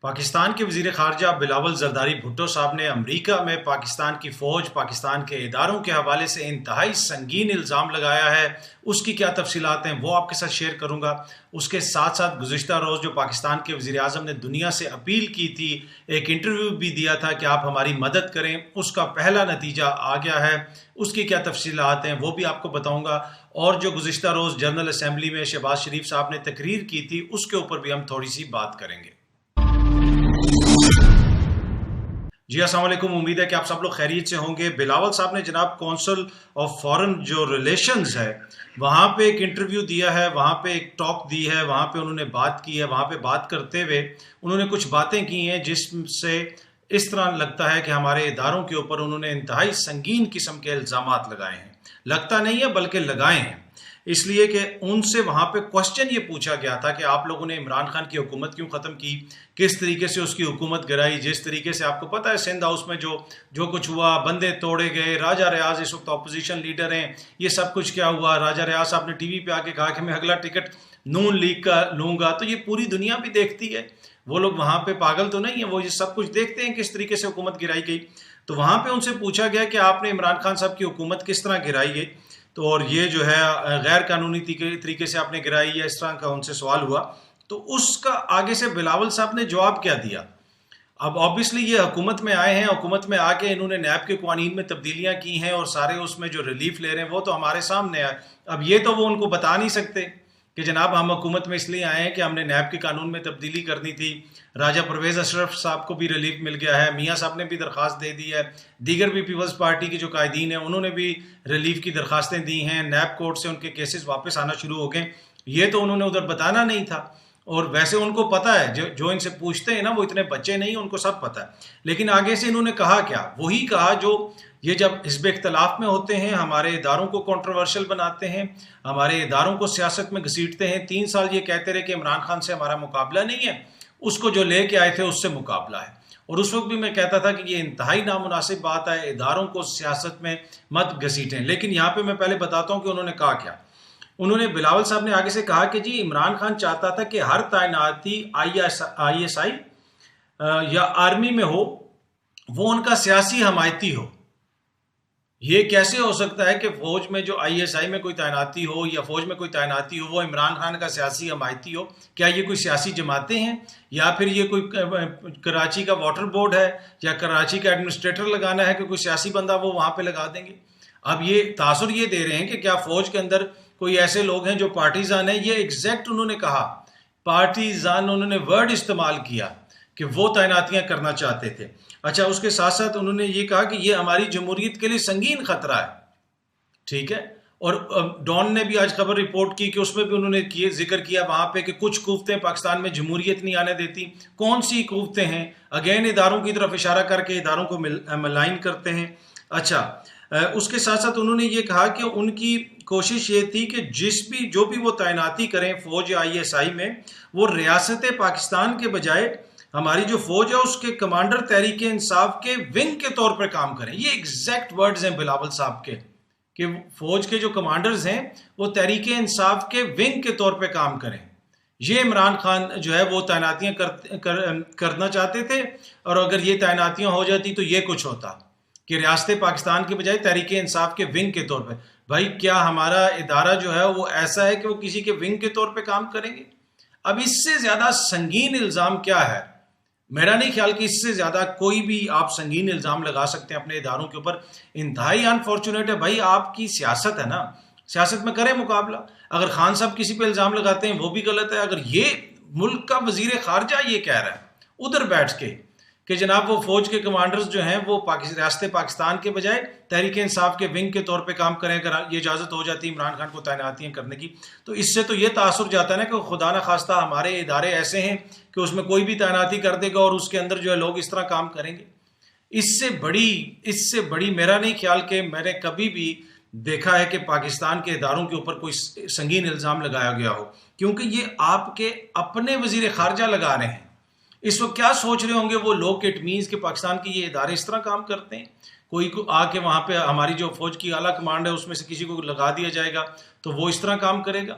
پاکستان کے وزیر خارجہ بلاول زرداری بھٹو صاحب نے امریکہ میں پاکستان کی فوج، پاکستان کے اداروں کے حوالے سے انتہائی سنگین الزام لگایا ہے۔ اس کی کیا تفصیلات ہیں وہ آپ کے ساتھ شیئر کروں گا۔ اس کے ساتھ ساتھ گزشتہ روز جو پاکستان کے وزیر اعظم نے دنیا سے اپیل کی تھی، ایک انٹرویو بھی دیا تھا کہ آپ ہماری مدد کریں، اس کا پہلا نتیجہ آ گیا ہے۔ اس کی کیا تفصیلات ہیں وہ بھی آپ کو بتاؤں گا، اور جو گزشتہ روز جنرل اسمبلی میں شہباز شریف صاحب نے تقریر کی تھی اس کے اوپر بھی ہم تھوڑی سی بات کریں گے۔ جی السلام علیکم، امید ہے کہ آپ سب لوگ خیریت سے ہوں گے۔ بلاول صاحب نے جناب کونسل آف فارن جو ریلیشنز ہے وہاں پہ ایک انٹرویو دیا ہے، وہاں پہ ایک ٹاک دی ہے، وہاں پہ انہوں نے بات کی ہے۔ وہاں پہ بات کرتے ہوئے انہوں نے کچھ باتیں کی ہیں جس سے اس طرح لگتا ہے کہ ہمارے اداروں کے اوپر انہوں نے انتہائی سنگین قسم کے الزامات لگائے ہیں۔ لگتا نہیں ہے بلکہ لگائے ہیں، اس لیے کہ ان سے وہاں پہ کوشچن یہ پوچھا گیا تھا کہ آپ لوگوں نے عمران خان کی حکومت کیوں ختم کی، کس طریقے سے اس کی حکومت گرائی، جس طریقے سے آپ کو پتہ ہے سندھ ہاؤس میں جو کچھ ہوا، بندے توڑے گئے، راجہ ریاض اس وقت اپوزیشن لیڈر ہیں، یہ سب کچھ کیا ہوا۔ راجہ ریاض صاحب نے ٹی وی پہ آ کے کہا کہ میں اگلا ٹکٹ نون لیگ کا لوں گا، تو یہ پوری دنیا بھی دیکھتی ہے، وہ لوگ وہاں پہ پاگل تو نہیں ہیں، وہ یہ سب کچھ دیکھتے ہیں کس طریقے سے حکومت گرائی گئی۔ تو وہاں پہ ان سے پوچھا گیا کہ آپ نے عمران خان صاحب کی حکومت کس طرح گرائی گئی، تو اور یہ جو ہے غیر قانونی طریقے سے آپ نے گرائی ہے، اس طرح کا ان سے سوال ہوا۔ تو اس کا آگے سے بلاول صاحب نے جواب کیا دیا۔ اب آبویسلی یہ حکومت میں آئے ہیں، حکومت میں آ کے انہوں نے نیب کے قوانین میں تبدیلیاں کی ہیں اور سارے اس میں جو ریلیف لے رہے ہیں وہ تو ہمارے سامنے ہے۔ اب یہ تو وہ ان کو بتا نہیں سکتے کہ جناب ہم حکومت میں اس لیے آئے ہیں کہ ہم نے نیب کے قانون میں تبدیلی کرنی تھی۔ راجہ پرویز اشرف صاحب کو بھی ریلیف مل گیا ہے، میاں صاحب نے بھی درخواست دے دی ہے، دیگر بھی پیپلز پارٹی کے جو قائدین ہیں انہوں نے بھی ریلیف کی درخواستیں دی ہیں، نیب کورٹ سے ان کے کیسز واپس آنا شروع ہو گئے۔ یہ تو انہوں نے ادھر بتانا نہیں تھا، اور ویسے ان کو پتہ ہے، جو ان سے پوچھتے ہیں نا وہ اتنے بچے نہیں، ان کو سب پتہ ہے۔ لیکن آگے سے انہوں نے کہا کیا، وہی کہا جو یہ جب حزب اختلاف میں ہوتے ہیں ہمارے اداروں کو کنٹروورشل بناتے ہیں، ہمارے اداروں کو سیاست میں گھسیٹتے ہیں۔ 3 سال یہ کہتے رہے کہ عمران خان سے ہمارا مقابلہ نہیں ہے، اس کو جو لے کے آئے تھے اس سے مقابلہ ہے، اور اس وقت بھی میں کہتا تھا کہ یہ انتہائی نامناسب بات ہے، اداروں کو سیاست میں مت گھسیٹیں۔ لیکن یہاں پہ میں پہلے بتاتا ہوں کہ انہوں نے کہا کیا۔ انہوں نے بلاول صاحب نے آگے سے کہا کہ جی عمران خان چاہتا تھا کہ ہر تعیناتی ISI یا آرمی میں ہو وہ ان کا سیاسی حمایتی ہو۔ یہ کیسے ہو سکتا ہے کہ فوج میں جو ISI میں کوئی تعیناتی ہو یا فوج میں کوئی تعیناتی ہو وہ عمران خان کا سیاسی حمایتی ہو؟ کیا یہ کوئی سیاسی جماعتیں ہیں، یا پھر یہ کوئی کراچی کا واٹر بورڈ ہے، یا کراچی کا ایڈمنسٹریٹر لگانا ہے کہ کوئی سیاسی بندہ وہ وہاں پہ لگا دیں گے؟ اب یہ تاثر یہ دے رہے ہیں کہ کیا فوج کے اندر کوئی ایسے لوگ ہیں جو پارٹیزان ہیں۔ یہ ایگزیکٹ انہوں نے کہا، پارٹیزان، انہوں نے ورڈ استعمال کیا کہ وہ تعیناتیاں کرنا چاہتے تھے۔ اچھا، اس کے ساتھ ساتھ انہوں نے یہ کہا کہ یہ ہماری جمہوریت کے لیے سنگین خطرہ ہے، ٹھیک ہے۔ اور ڈان نے بھی آج خبر رپورٹ کی کہ اس میں بھی انہوں نے ذکر کیا وہاں پہ کہ کچھ قوتیں پاکستان میں جمہوریت نہیں آنے دیتی۔ کون سی قوتیں ہیں؟ اگین اداروں کی طرف اشارہ کر کے اداروں کو ملائن کرتے ہیں۔ اچھا، اس کے ساتھ ساتھ انہوں نے یہ کہا کہ ان کی کوشش یہ تھی کہ جو بھی وہ تعیناتی کریں فوج یا ISI میں، وہ ریاست پاکستان کے بجائے ہماری جو فوج ہے اس کے کمانڈر تحریک انصاف کے ونگ کے طور پر کام کریں۔ یہ ایگزیکٹ ورڈز ہیں بلاول صاحب کے کہ فوج کے جو کمانڈرز ہیں وہ تحریک انصاف کے ونگ کے طور پہ کام کریں۔ یہ عمران خان جو ہے وہ تعیناتیاں کرنا چاہتے تھے، اور اگر یہ تعیناتیاں ہو جاتی تو یہ کچھ ہوتا کہ ریاست پاکستان کے بجائے تحریک انصاف کے ونگ کے طور پہ۔ بھائی کیا ہمارا ادارہ جو ہے وہ ایسا ہے کہ وہ کسی کے ونگ کے طور پہ کام کریں گے؟ اب اس سے زیادہ سنگین الزام کیا ہے؟ میرا نہیں خیال کہ اس سے زیادہ کوئی بھی آپ سنگین الزام لگا سکتے ہیں اپنے اداروں کے اوپر۔ انتہائی انفارچونیٹ ہے بھائی، آپ کی سیاست ہے نا، سیاست میں کریں مقابلہ۔ اگر خان صاحب کسی پہ الزام لگاتے ہیں وہ بھی غلط ہے۔ اگر یہ ملک کا وزیر خارجہ یہ کہہ رہا ہے ادھر بیٹھ کے کہ جناب وہ فوج کے کمانڈرز جو ہیں وہ ریاست پاکستان کے بجائے تحریک انصاف کے ونگ کے طور پہ کام کریں، اگر یہ اجازت ہو جاتی عمران خان کو تعیناتیاں کرنے کی، تو اس سے تو یہ تاثر جاتا ہے نا کہ خدا نہ خواستہ ہمارے ادارے ایسے ہیں کہ اس میں کوئی بھی تعیناتی کر دے گا اور اس کے اندر جو ہے لوگ اس طرح کام کریں گے۔ اس سے بڑی میرا نہیں خیال کہ میں نے کبھی بھی دیکھا ہے کہ پاکستان کے اداروں کے اوپر کوئی سنگین الزام لگایا گیا ہو، کیونکہ یہ آپ کے اپنے وزیر خارجہ لگا رہے ہیں۔ اس وقت کیا سوچ رہے ہوں گے وہ لوگ کہ اٹ مینس کہ پاکستان کے یہ ادارے اس طرح کام کرتے ہیں، کوئی کو آ کے وہاں پہ ہماری جو فوج کی اعلیٰ کمانڈ ہے اس میں سے کسی کو لگا دیا جائے گا تو وہ اس طرح کام کرے گا۔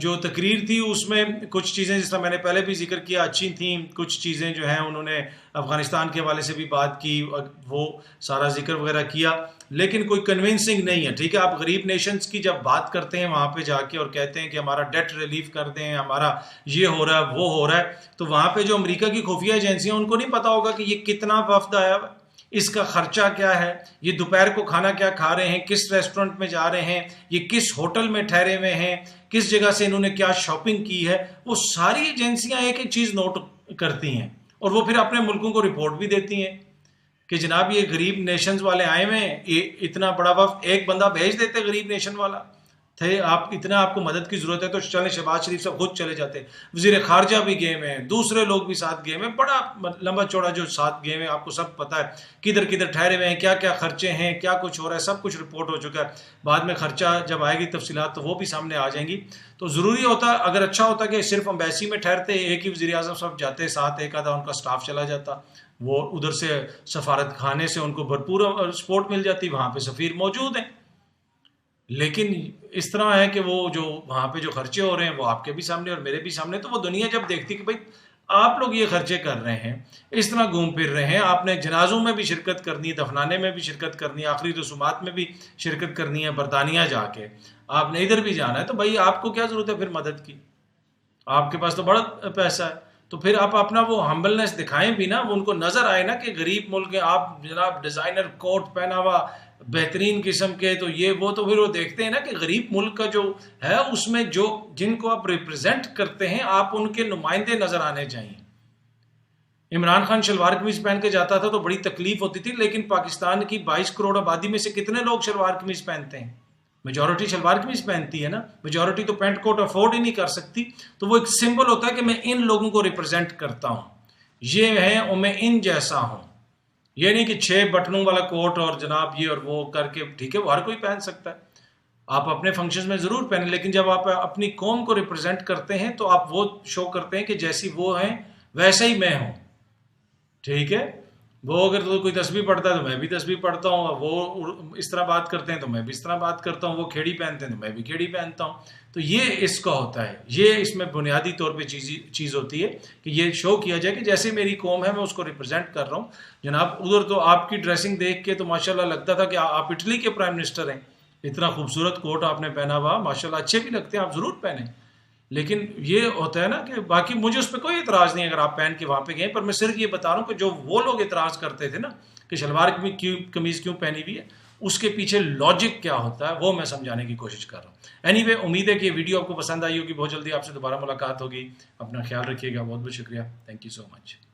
جو تقریر تھی اس میں کچھ چیزیں جس طرح میں نے پہلے بھی ذکر کیا اچھی تھیں، کچھ چیزیں جو ہیں انہوں نے افغانستان کے حوالے سے بھی بات کی، وہ سارا ذکر وغیرہ کیا، لیکن کوئی کنونسنگ نہیں ہے. ٹھیک ہے، آپ غریب نیشنز کی جب بات کرتے ہیں وہاں پہ جا کے اور کہتے ہیں کہ ہمارا ڈیٹ ریلیف کر دیں، ہمارا یہ ہو رہا ہے وہ ہو رہا ہے، تو وہاں پہ جو امریکہ کی خفیہ ایجنسیاں ان کو نہیں پتا ہوگا کہ یہ کتنا وفد آیا ہوا، اس کا خرچہ کیا ہے، یہ دوپہر کو کھانا کیا کھا رہے ہیں، کس ریسٹورنٹ میں جا رہے ہیں، یہ کس ہوٹل میں ٹھہرے ہوئے ہیں، کس جگہ سے انہوں نے کیا شاپنگ کی ہے. وہ ساری ایجنسیاں ایک ایک چیز نوٹ کرتی ہیں اور وہ پھر اپنے ملکوں کو رپورٹ بھی دیتی ہیں کہ جناب یہ غریب نیشنز والے آئے ہوئے ہیں، یہ اتنا بڑا وفد ایک بندہ بھیج دیتے غریب نیشن والا تھے، آپ کو مدد کی ضرورت ہے تو چلیں شہباز شریف صاحب خود چلے جاتے، وزیر خارجہ بھی گئے ہوئے ہیں، دوسرے لوگ بھی ساتھ گئے ہوئے ہیں، بڑا لمبا چوڑا جو ساتھ گئے ہوئے ہیں، آپ کو سب پتہ ہے کدھر کدھر ٹھہرے ہوئے ہیں، کیا کیا خرچے ہیں، کیا کچھ ہو رہا ہے، سب کچھ رپورٹ ہو چکا ہے. بعد میں خرچہ جب آئے گی تفصیلات تو وہ بھی سامنے آ جائیں گی. تو ضروری ہوتا اگر اچھا ہوتا کہ صرف امبیسی میں ٹھہرتے، ایک ہی وزیر اعظم صاحب جاتے، ساتھ ایک آدھا ان کا سٹاف چلا جاتا، وہ ادھر سے سفارت خانے سے ان کو بھرپور سپورٹ مل جاتی، وہاں پہ سفیر موجود ہیں. لیکن اس طرح ہے کہ وہ جو وہاں پہ جو خرچے ہو رہے ہیں وہ آپ کے بھی سامنے اور میرے بھی سامنے، تو وہ دنیا جب دیکھتی کہ بھائی آپ لوگ یہ خرچے کر رہے ہیں، اس طرح گھوم پھر رہے ہیں، آپ نے جنازوں میں بھی شرکت کرنی ہے، دفنانے میں بھی شرکت کرنی ہے، آخری رسومات میں بھی شرکت کرنی ہے، برطانیہ جا کے آپ نے ادھر بھی جانا ہے، تو بھائی آپ کو کیا ضرورت ہے پھر مدد کی؟ آپ کے پاس تو بڑا پیسہ ہے. تو پھر آپ اپنا وہ ہمبلنس دکھائیں بھی نا، وہ ان کو نظر آئے نا کہ غریب ملک ہے، آپ جناب ڈیزائنر کوٹ پہنا ہوا بہترین قسم کے، تو یہ وہ، تو پھر وہ دیکھتے ہیں نا کہ غریب ملک کا جو ہے اس میں جو جن کو آپ ریپرزینٹ کرتے ہیں آپ ان کے نمائندے نظر آنے چاہیے. عمران خان شلوار قمیض پہن کے جاتا تھا تو بڑی تکلیف ہوتی تھی، لیکن پاکستان کی 22 کروڑ آبادی میں سے کتنے لوگ شلوار قمیض پہنتے ہیں؟ میجورٹی شلوار قمیض پہنتی ہے نا، میجورٹی تو پینٹ کوٹ افورڈ ہی نہیں کر سکتی. تو وہ ایک سمبل ہوتا ہے کہ میں ان لوگوں کو ریپرزینٹ کرتا ہوں، یہ ہیں اور میں ان جیسا ہوں. یہ نہیں کہ 6 بٹنوں والا کوٹ اور جناب یہ اور وہ کر کے، ٹھیک ہے وہ ہر کوئی پہن سکتا ہے، آپ اپنے فنکشنز میں ضرور پہنیں، لیکن جب آپ اپنی قوم کو ریپرزینٹ کرتے ہیں تو آپ وہ شو کرتے ہیں کہ جیسی وہ ہیں ویسا ہی میں ہوں. ٹھیک ہے، وہ اگر تو کوئی تسبیح پڑھتا ہے تو میں بھی تسبیح پڑھتا ہوں، وہ اس طرح بات کرتے ہیں تو میں بھی اس طرح بات کرتا ہوں، وہ کھیڑی پہنتے ہیں تو میں بھی کھیڑی پہنتا ہوں. تو یہ اس کا ہوتا ہے، یہ اس میں بنیادی طور پہ چیز ہوتی ہے کہ یہ شو کیا جائے کہ جیسے میری قوم ہے میں اس کو ریپرزینٹ کر رہا ہوں. جناب ادھر تو آپ کی ڈریسنگ دیکھ کے تو ماشاءاللہ لگتا تھا کہ آپ اٹلی کے پرائم منسٹر ہیں، اتنا خوبصورت کوٹ آپ نے پہنا ہوا، ماشاءاللہ اچھے بھی لگتے ہیں، آپ ضرور پہنیں. لیکن یہ ہوتا ہے نا کہ باقی مجھے اس پہ کوئی اعتراض نہیں اگر آپ پہن کے وہاں پہ گئے، پر میں صرف یہ بتا رہا ہوں کہ جو وہ لوگ اعتراض کرتے تھے نا کہ شلوار قمیض کیوں پہنی ہوئی ہے، اس کے پیچھے لاجک کیا ہوتا ہے وہ میں سمجھانے کی کوشش کر رہا ہوں. اینی وے امید ہے کہ یہ ویڈیو آپ کو پسند آئی ہوگی، بہت جلدی آپ سے دوبارہ ملاقات ہوگی. اپنا خیال رکھیے گا، بہت بہت شکریہ، تھینک یو سو مچ.